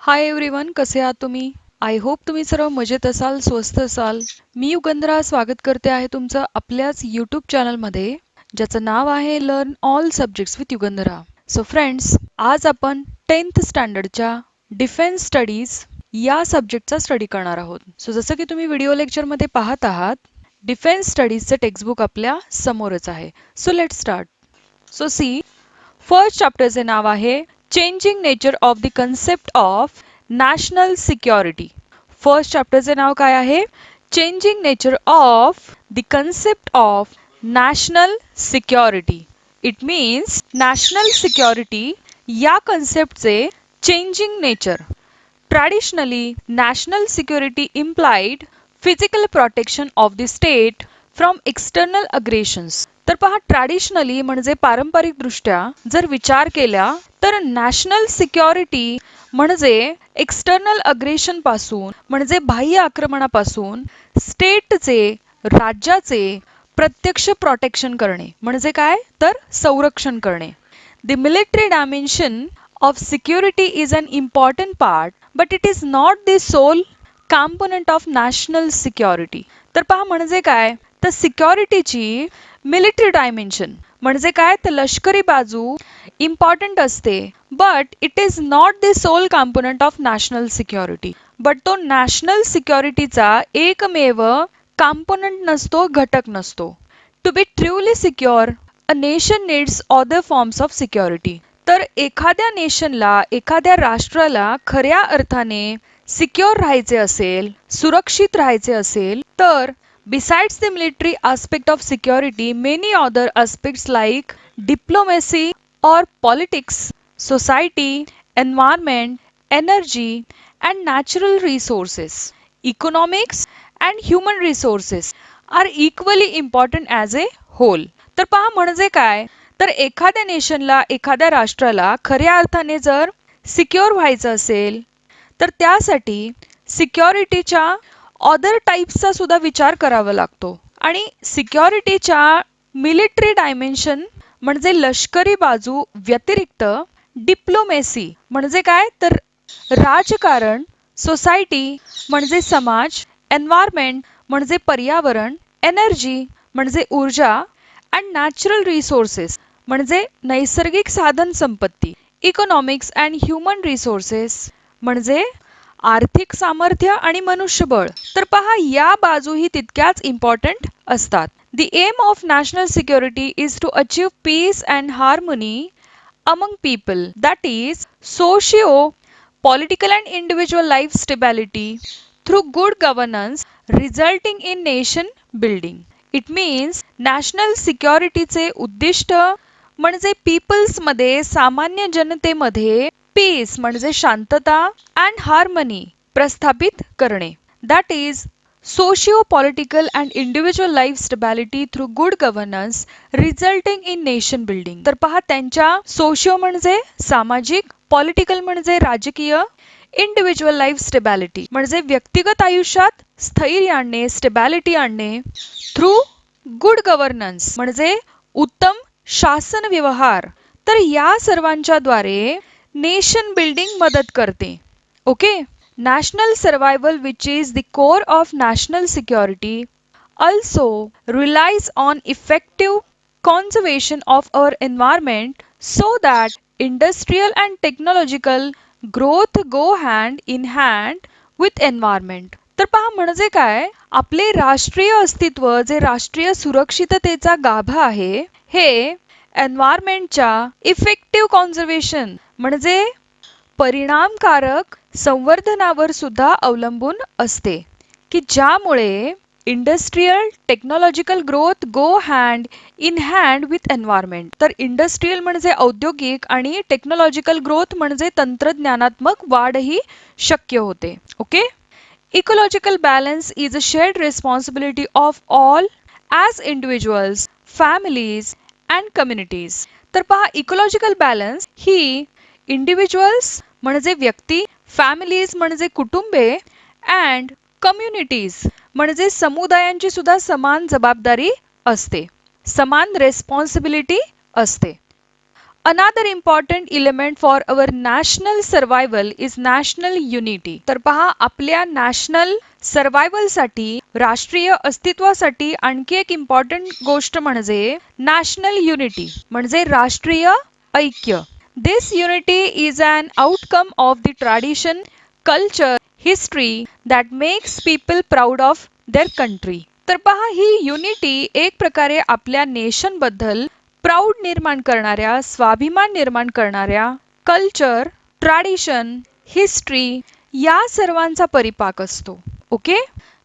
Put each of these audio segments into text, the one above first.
Hi everyone, कसे आहात तुम्ही? आय होप तुम्ही सर्व मजेत असाल, स्वस्थ असाल. मी युगंधरा स्वागत करते आहे तुमचं आपल्याच यूट्यूब चॅनलमध्ये, ज्याचं नाव आहे learn all subjects with Yugandhara. So friends, आज आपण 10th स्टँडर्डच्या डिफेन्स स्टडीज या सब्जेक्टचा स्टडी करणार आहोत. सो जसं की तुम्ही व्हिडिओ लेक्चरमध्ये पाहत आहात, डिफेन्स स्टडीजचं टेक्स्टबुक आपल्या समोरच आहे. So let start. So see, first चॅप्टरचे नाव आहे changing nature of the concept of national security. First चॅप्टरचे नाव काय आहे? Changing nature of the concept of national security. It means national security या कन्सेप्टचे changing nature. Traditionally, national security implied physical protection of the state from external aggressions. तर पहा, traditionally म्हणजे पारंपरिक दृष्ट्या जर विचार केला तर नॅशनल सिक्युरिटी म्हणजे एक्सटर्नल अग्रेशन पासून म्हणजे बाह्य आक्रमणापासून स्टेटचे, राज्याचे प्रत्यक्ष प्रोटेक्शन करणे म्हणजे काय तर संरक्षण करणे. The military dimension of security is an important part, but it is not the sole component of national security. तर पहा म्हणजे काय तर सिक्युरिटीची मिलिटरी डायमेन्शन म्हणजे काय तर लष्करी बाजू इम्पॉर्टंट असते, but it is not the sole component of national security. But तो नॅशनल सिक्युरिटीचा एकमेव कॉम्पोनंट नसतो, घटक नसतो. To be truly secure a nation needs other forms of security. तर एखाद्या नेशनला, एखाद्या राष्ट्राला खऱ्या अर्थाने सिक्युअर राहायचे असेल, सुरक्षित राहायचे असेल, तर besides the military aspect of security, many other aspects like diplomacy or politics, society, environment, energy and natural resources, economics and human resources are equally important as a whole. तर पहा म्हणजे काय तर एखाद्या नेशनला, एखाद्या राष्ट्राला खऱ्या अर्थाने जर सिक्युअर व्हायचं असेल तर त्यासाठी सिक्युरिटीच्या अदर टाइप्सचा सुद्धा विचार करावा लागतो. आणि सिक्युरिटीच्या मिलिटरी डायमेन्शन म्हणजे लष्करी बाजू व्यतिरिक्त डिप्लोमेसी म्हणजे काय तर राजकारण, सोसायटी म्हणजे समाज, एन्व्हायरमेंट म्हणजे पर्यावरण, एनर्जी म्हणजे ऊर्जा अँड नॅचरल रिसोर्सेस म्हणजे नैसर्गिक साधन संपत्ती, इकॉनॉमिक्स अँड ह्युमन रिसोर्सेस म्हणजे आर्थिक सामर्थ्य आणि मनुष्यबळ. तर पहा, या बाजूही तितक्याच इम्पॉर्टंट असतात. The aim of national security is to achieve peace and harmony among people, that is socio political and individual life stability through good governance resulting in nation building. It means national security चे उद्दिष्ट म्हणजे people's मध्ये, सामान्य जनतेमध्ये piece म्हणजे शांतता and harmony प्रस्थापित करणे. That is socio political and individual life stability through good governance resulting in nation building. तर पहा, त्यांच्या सोशिओ म्हणजे सामाजिक, पॉलिटिकल म्हणजे राजकीय, इंडिव्हिज्युअल लाईफ स्टेबिलिटी म्हणजे व्यक्तिगत आयुष्यात स्थैर्य आणणे, स्टेबिलिटी आणणे, थ्रू गुड गव्हर्नन्स म्हणजे उत्तम शासन व्यवहार. तर या सर्वांच्या द्वारे नेशन बिल्डिंग मदत करते. Okay, national survival which is the core of national security also relies on effective conservation of our environment so that industrial and technological growth go hand in hand with environment. तर पहा म्हणजे काय आपले राष्ट्रीय अस्तित्व, जे राष्ट्रीय सुरक्षिततेचा गाभा आहे, हे एन्व्हायरमेंटच्या इफेक्टिव्ह कॉन्झर्वेशन म्हणजे परिणामकारक संवर्धनावर सुद्धा अवलंबून असते, की ज्यामुळे industrial technological growth go hand in hand with environment. तर इंडस्ट्रियल म्हणजे औद्योगिक आणि टेक्नॉलॉजिकल ग्रोथ म्हणजे तंत्रज्ञानात्मक वाढही शक्य होते. Okay, ecological balance is a shared responsibility of all as individuals, families and communities. तर पहा, इकोलॉजिकल बॅलन्स ही इंडिव्हिज्युअल्स म्हणजे व्यक्ती, फॅमिलीज म्हणजे कुटुंबे अँड कम्युनिटीज म्हणजे समुदायांची सुद्धा समान जबाबदारी असते, समान रेस्पॉन्सिबिलिटी असते. Another important element for our national survival is national unity. तर पहा आपल्या नॅशनल सर्वायवल साठी राष्ट्रीय अस्तित्वासाठी आणखी एक इम्पॉर्टंट गोष्ट म्हणजे नॅशनल युनिटी म्हणजे राष्ट्रीय ऐक्य. This unity is an outcome of the tradition, culture, history that makes people proud of their country. तर पहा ही युनिटी एक प्रकारे आपल्या नेशन बद्दल प्राऊड निर्माण करणाऱ्या, स्वाभिमान निर्माण करणाऱ्या कल्चर, ट्रॅडिशन, हिस्ट्री या सर्वांचा परिपाक असतो. Okay.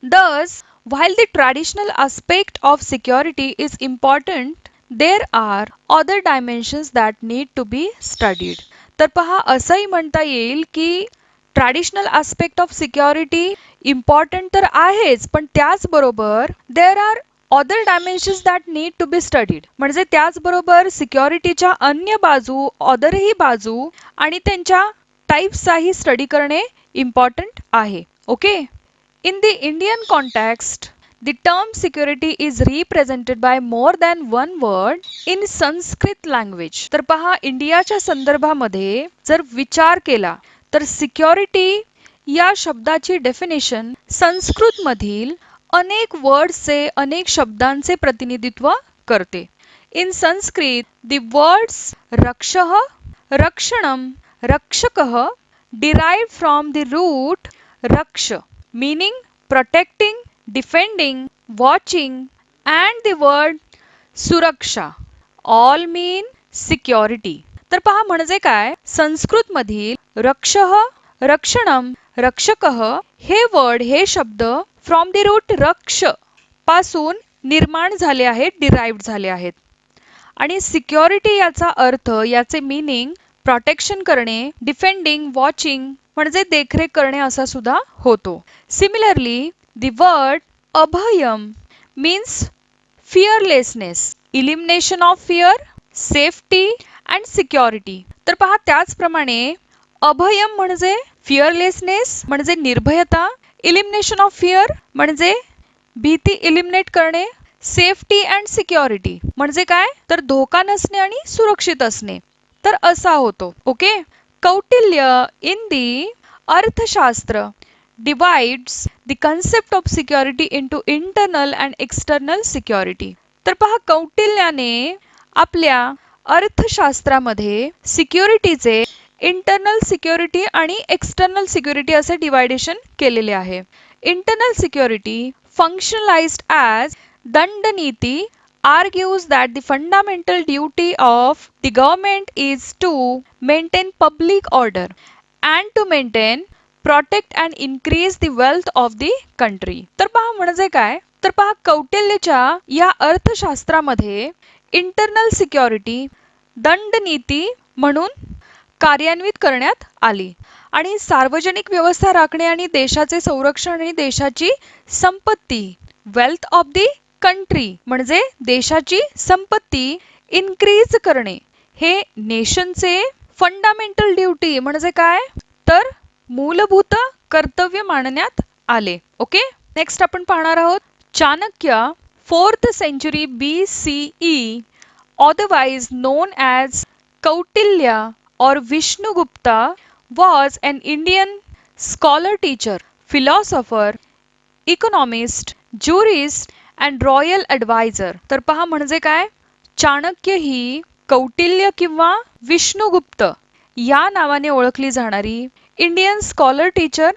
Thus, while the traditional aspect of security is important, there are other dimensions that need to be studied. तर पहा असंही म्हणता येईल की traditional aspect of security important तर आहेच, पण त्याचबरोबर there are other dimensions that need to be studied. म्हणजे त्याचबरोबर सिक्युरिटीच्या अन्य बाजू, otherही बाजू आणि त्यांच्या टाइप्सचाही स्टडी करणे इम्पॉर्टंट आहे. Okay. In the Indian context, the term security is represented by more than one word in Sanskrit language. तर पहा इंडियाच्या संदर्भामध्ये जर विचार केला तर सिक्युरिटी या शब्दाची डेफिनेशन संस्कृत मधील अनेक वर्ड्सचे, अनेक शब्दांचे प्रतिनिधित्व करते. In Sanskrit, the words rakshah, rakshanam, rakshakah derived from the root raksh, meaning protecting, defending, watching, and the word suraksha all mean security. तर पहा म्हणजे काय, संस्कृत मधील रक्षः, रक्षणम, रक्षकः हे वर्ड, हे शब्द फ्रॉम द रूट रक्ष पासून निर्माण झाले आहेत, डिराइव्ड झाले आहेत. आणि सिक्युरिटी याचा अर्थ, याचे मीनिंग प्रोटेक्शन करणे, डिफेंडिंग, वॉचिंग म्हणजे देखरेख करणे असा सुद्धा होतो. सिमिलरली द वर्ड अभयम means fearlessness, elimination of fear, safety and security. तर पहा त्याचप्रमाणे अभयम म्हणजे फिअरलेसनेस म्हणजे निर्भयता, इलिमिनेशन ऑफ फिअर म्हणजे भीती इलिमिनेट करणे, सेफ्टी अँड सिक्युरिटी म्हणजे काय, तर धोका नसणे आणि सुरक्षित असणे. तर असा होतो. ओके. कौटिल्य इन दी अर्थशास्त्र divides the concept of security into internal and external security. तर पहा कौटिल्याने आपल्या अर्थशास्त्रामध्ये सिक्युरिटीचे इंटरनल सिक्युरिटी आणि एक्सटर्नल सिक्युरिटी असे डिवायडेशन केलेले आहे. Internal security functionalized as Dandaniti argues that the fundamental duty of the government is to maintain public order and to maintain, protect and increase the wealth of the country. तर पहा म्हणजे काय, तर पहा कौटिल्यच्या या अर्थशास्त्रामध्ये इंटरनल सिक्युरिटी दंडनीती म्हणून कार्यान्वित करण्यात आली आणि सार्वजनिक व्यवस्था राखणे आणि देशाचे संरक्षण आणि देशाची संपत्ती, वेल्थ ऑफ द कंट्री म्हणजे देशाची संपत्ती इन्क्रीज करणे हे नेशनचे फंडामेंटल ड्युटी म्हणजे काय, तर मूलभूत कर्तव्य मानण्यात आले. ओके. नेक्स्ट आपण पाहणार आहोत Chanakya 4th century BCE, otherwise known as Kautilya or Vishnugupta, was an Indian scholar, teacher, philosopher, economist, jurist and royal advisor. तर पहा म्हणजे काय, चाणक्य ही कौटिल्य किंवा विष्णुगुप्त या नावाने ओळखली जाणारी Indian scholar, teacher,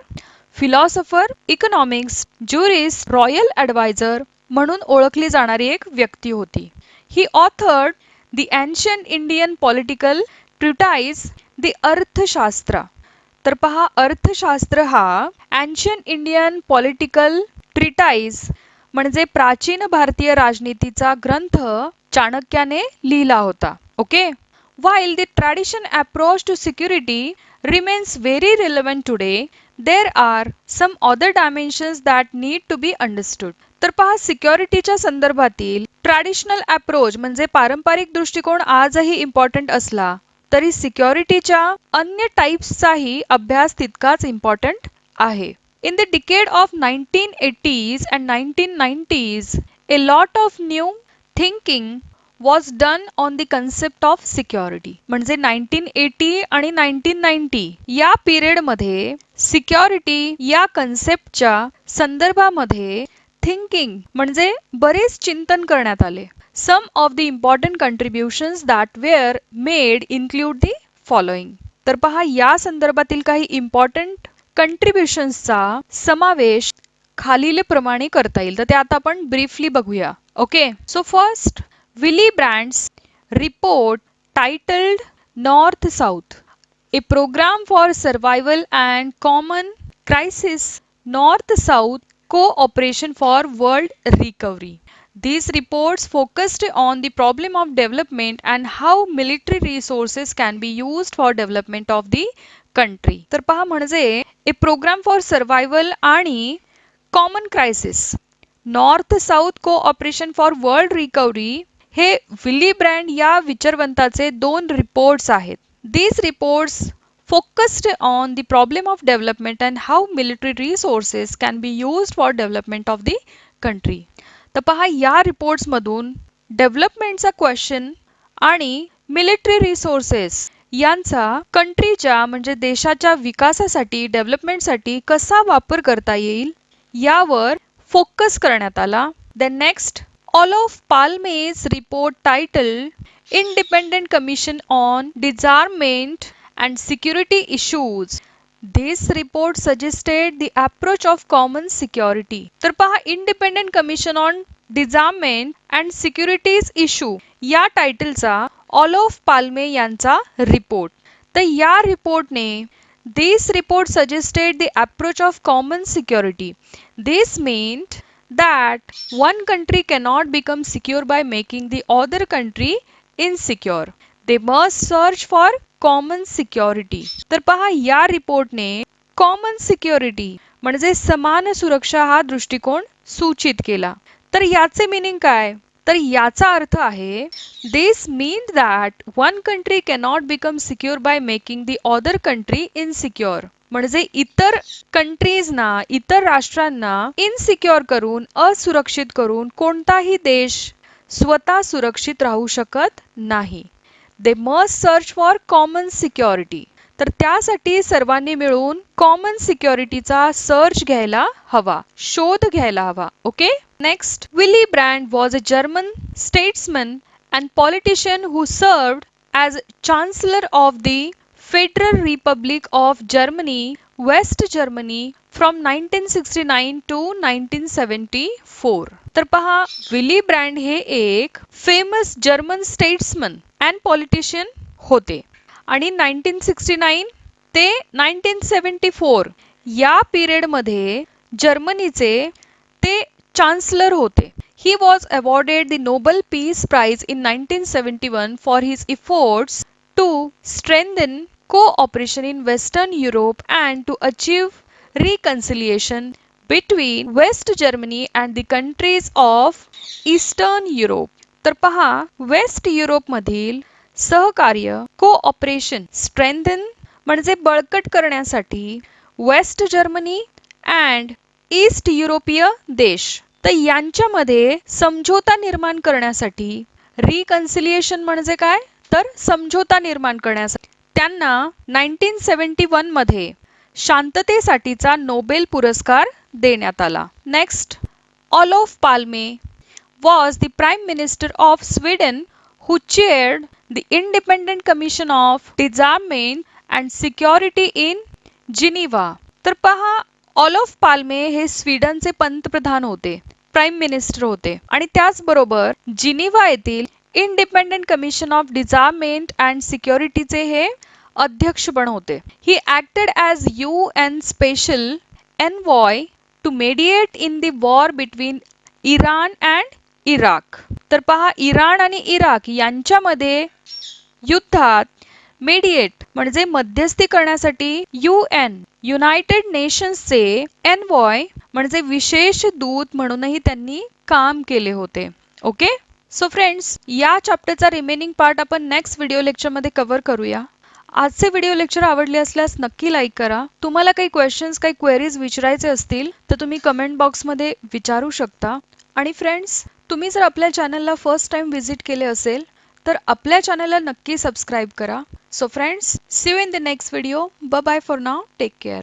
philosopher, economics, jurist, royal adviser म्हणून ओळखली जाणारी एक व्यक्ती होती. He authored the ancient Indian political treatise the Arthashastra. तर पहा अर्थशास्त्र हा एन्शियंट इंडियन पॉलिटिकल ट्रिटाइज म्हणजे प्राचीन भारतीय राजनीतीचा ग्रंथ चाणक्याने लिहिला होता. Okay. While the traditional approach to security remains very relevant today, there are some other dimensions that need to be understood. तर पहा सिक्युरिटीच्या संदर्भातील ट्रॅडिशनल अप्रोच म्हणजे पारंपरिक दृष्टिकोन आजही इम्पॉर्टंट असला तरी सिक्युरिटीच्या अन्य टाइप्सचाही अभ्यास तितकाच इम्पॉर्टंट आहे. In the decade of 1980s and 1990s, a lot of new thinking was done on the concept of security. म्हणजे 1980 आणि 1990 या पिरियड मध्ये सिक्युरिटी या कन्सेप्टच्या संदर्भामध्ये थिंकिंग म्हणजे बरेच चिंतन करण्यात आले. Some of the important contributions that were made include the following. तर पहा या संदर्भातील काही इम्पॉर्टंट कंट्रीब्युशन्सचा समावेश खालीलप्रमाणे करता येईल. तर ते आता आपण ब्रीफली बघूया. Okay, so first Willy Brandt's report titled North South, a programme for survival and common crisis, North South cooperation for world recovery. These reports focused on the problem of development and how military resources can be used for development of the country. तर पहा म्हणजे ए programme for survival आणि common crisis, North south cooperation for world recovery हे विली brand या विचारवंताचे 2 reports आहेत. These reports focused on the problem of development and how military resources can be used for development of the country. तर पहा या reports मधून डेव्हलपमेंटचा question आणि military resources यांचा कंट्रीच्या म्हणजे देशाच्या विकासासाठी डेव्हलपमेंटसाठी कसा वापर करता येईल यावर फोकस करण्यात आला. Then next, Olof Palme's report titled Independent Commission on Disarmament and Security Issues. This report suggested the approach of common security. तर पहा independent commission on disarmament and securities issue या टायटलचा ऑलोफ पाल्मे यांचा रिपोर्ट. तर या रिपोर्टने This report suggested the approach of common security. This meant that one country cannot become secure by making the other country insecure. They must search for common security. तर पहा या रिपोर्टने कॉमन सिक्युरिटी म्हणजे समान सुरक्षा हा दृष्टिकोन सूचित केला. तर याचे मीनिंग काय? तर याचा अर्थ आहे this mean that one country cannot become secure by making the other country insecure. म्हणजे इतर कंट्रीजना इतर राष्ट्रांना इनसिक्युअर करून असुरक्षित करून कोणताही देश स्वतः सुरक्षित राहू शकत नाही. They must search for common security. तर त्यासाठी सर्वांनी मिळून कॉमन सिक्युरिटीचा सर्च घ्यायला हवा, शोध घ्यायला हवा. Okay, next, Willy Brandt was a German statesman and politician who served as chancellor of the Federal Republic of Germany, West Germany from 1969 to 1974. तर पहा विली ब्रँड हे एक famous German statesman and politician होते आणि 1969 ते 1974 या period मध्ये जर्मनीचे ते चान्सलर होते. He was awarded the Nobel Peace Prize in 1971 for his efforts to strengthen cooperation in Western Europe and to achieve reconciliation between West Germany and the countries of Eastern Europe. तर पहा waste Europe मधील सहकार्य cooperation strengthen म्हणजे बळकट करण्यासाठी waste Germany and east युरोपीय देश तर यांच्यामध्ये समझोता निर्माण करण्यासाठी रिकन्सिलिएशन म्हणजे काय तर समझोता निर्माण करण्यासाठी त्यांना 1971 मध्ये शांततेसाठीचा नोबेल पुरस्कार देण्यात आला. Next, Olof Palme was the Prime Minister of Sweden who chaired the Independent Commission of Disarmament and Security in Geneva. तर पहा ऑलोफ पाल्मे हे स्वीडनचे पंतप्रधान होते, प्राईम मिनिस्टर होते आणि त्याचबरोबर जिनिव्हा येथील independent commission of disarmament and सिक्युरिटीचे हे अध्यक्ष पण होते. He acted as UN special envoy to mediate in the war between Iran and Iraq. तर पहा इराण आणि इराक यांच्यामध्ये युद्धात मेडिएट म्हणजे मध्यस्थी करण्यासाठी UN युनायटेड नेशन्सचे एन्वॉय म्हणजे विशेष दूत म्हणूनही त्यांनी काम केले होते. ओके, सो फ्रेंड्स या चॅप्टरचा रिमेनिंग पार्ट आपण नेक्स्ट व्हिडिओ लेक्चरमध्ये कव्हर करूया. आजचे व्हिडिओ लेक्चर आवडले असल्यास नक्की लाईक करा. तुम्हाला काही क्वेश्चन्स काही क्वेरीज विचारायचे असतील तर तुम्ही कमेंट बॉक्समध्ये विचारू शकता. आणि फ्रेंड्स तुम्ही जर आपल्या चॅनलला फर्स्ट टाइम व्हिजिट केले असेल तर आपल्या चॅनलला नक्की सबस्क्राईब करा. So friends, see you in the next video. Bye bye for now. Take care.